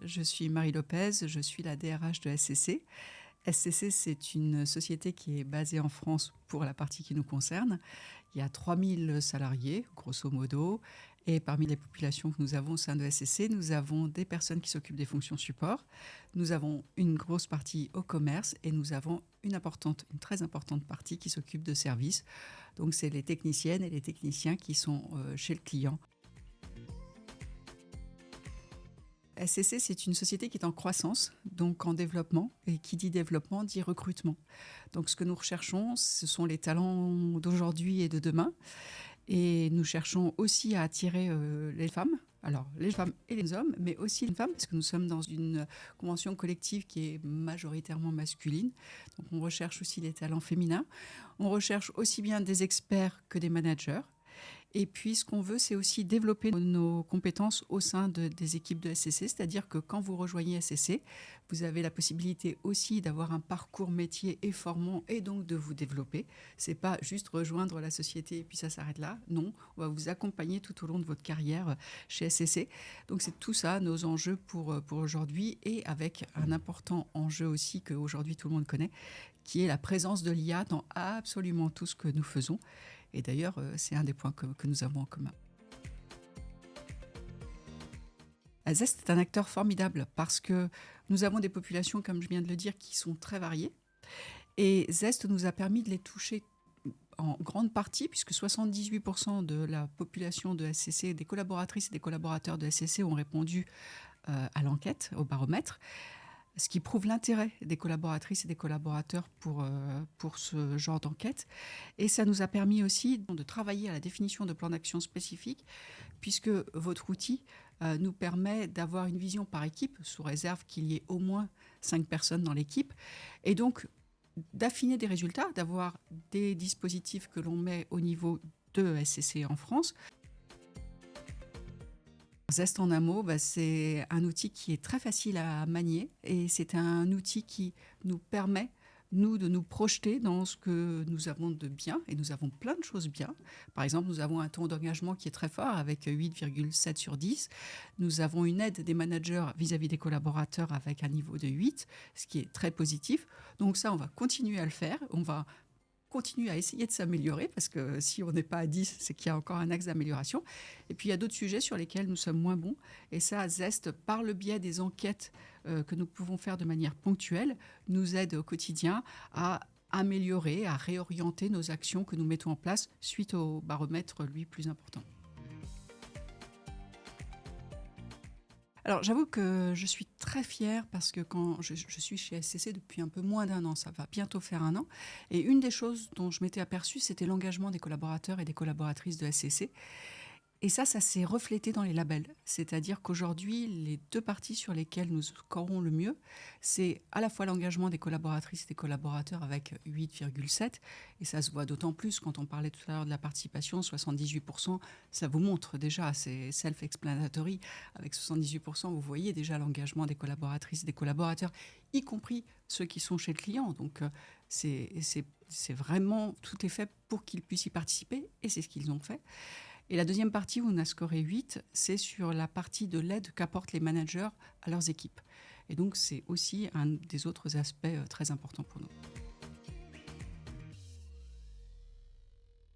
Je suis Marie Lopez, je suis la DRH de SCC. SCC, c'est une société qui est basée en France pour la partie qui nous concerne. Il y a 3000 salariés, grosso modo, et parmi les populations que nous avons au sein de SCC, nous avons des personnes qui s'occupent des fonctions support, nous avons une grosse partie au commerce et nous avons une très importante partie qui s'occupe de services. Donc c'est les techniciennes et les techniciens qui sont chez le client. SCC, c'est une société qui est en croissance, donc en développement, et qui dit développement dit recrutement. Donc ce que nous recherchons, ce sont les talents d'aujourd'hui et de demain, et nous cherchons aussi à attirer les femmes, alors les femmes et les hommes, mais aussi les femmes, parce que nous sommes dans une convention collective qui est majoritairement masculine, donc on recherche aussi les talents féminins, on recherche aussi bien des experts que des managers. Et puis, ce qu'on veut, c'est aussi développer nos compétences au sein des équipes de SCC. C'est-à-dire que quand vous rejoignez SCC, vous avez la possibilité aussi d'avoir un parcours métier et formant et donc de vous développer. Ce n'est pas juste rejoindre la société et puis ça s'arrête là. Non, on va vous accompagner tout au long de votre carrière chez SCC. Donc, c'est tout ça, nos enjeux pour aujourd'hui et avec un important enjeu aussi qu'aujourd'hui tout le monde connaît, qui est la présence de l'IA dans absolument tout ce que nous faisons. Et d'ailleurs, c'est un des points que nous avons en commun. Zest est un acteur formidable parce que nous avons des populations, comme je viens de le dire, qui sont très variées. Et Zest nous a permis de les toucher en grande partie, puisque 78% de la population de SCC, des collaboratrices et des collaborateurs de SCC ont répondu à l'enquête, au baromètre. Ce qui prouve l'intérêt des collaboratrices et des collaborateurs pour ce genre d'enquête. Et ça nous a permis aussi de travailler à la définition de plans d'action spécifiques, puisque votre outil nous permet d'avoir une vision par équipe, sous réserve qu'il y ait au moins 5 personnes dans l'équipe, et donc d'affiner des résultats, d'avoir des dispositifs que l'on met au niveau de SCC en France. Zest en un mot, c'est un outil qui est très facile à manier et c'est un outil qui nous permet, nous, de nous projeter dans ce que nous avons de bien, et nous avons plein de choses bien. Par exemple, nous avons un taux d'engagement qui est très fort avec 8,7 sur 10. Nous avons une aide des managers vis-à-vis des collaborateurs avec un niveau de 8, ce qui est très positif. Donc ça, on va continuer à le faire. On va continuer à essayer de s'améliorer, parce que si on n'est pas à 10, c'est qu'il y a encore un axe d'amélioration. Et puis il y a d'autres sujets sur lesquels nous sommes moins bons. Et ça, Zest, par le biais des enquêtes que nous pouvons faire de manière ponctuelle, nous aide au quotidien à améliorer, à réorienter nos actions que nous mettons en place suite au baromètre, lui, plus important. Alors, j'avoue que je suis très fière parce que quand je suis chez SCC depuis un peu moins d'un an, ça va bientôt faire un an, et une des choses dont je m'étais aperçue, c'était l'engagement des collaborateurs et des collaboratrices de SCC. Et ça s'est reflété dans les labels. C'est-à-dire qu'aujourd'hui, les deux parties sur lesquelles nous scorons le mieux, c'est à la fois l'engagement des collaboratrices et des collaborateurs avec 8,7. Et ça se voit d'autant plus quand on parlait tout à l'heure de la participation, 78%, ça vous montre déjà, c'est self-explanatory. Avec 78%, vous voyez déjà l'engagement des collaboratrices et des collaborateurs, y compris ceux qui sont chez le client. Donc c'est vraiment, tout est fait pour qu'ils puissent y participer, et c'est ce qu'ils ont fait. Et la deuxième partie où on a scoré 8, c'est sur la partie de l'aide qu'apportent les managers à leurs équipes. Et donc, c'est aussi un des autres aspects très importants pour nous.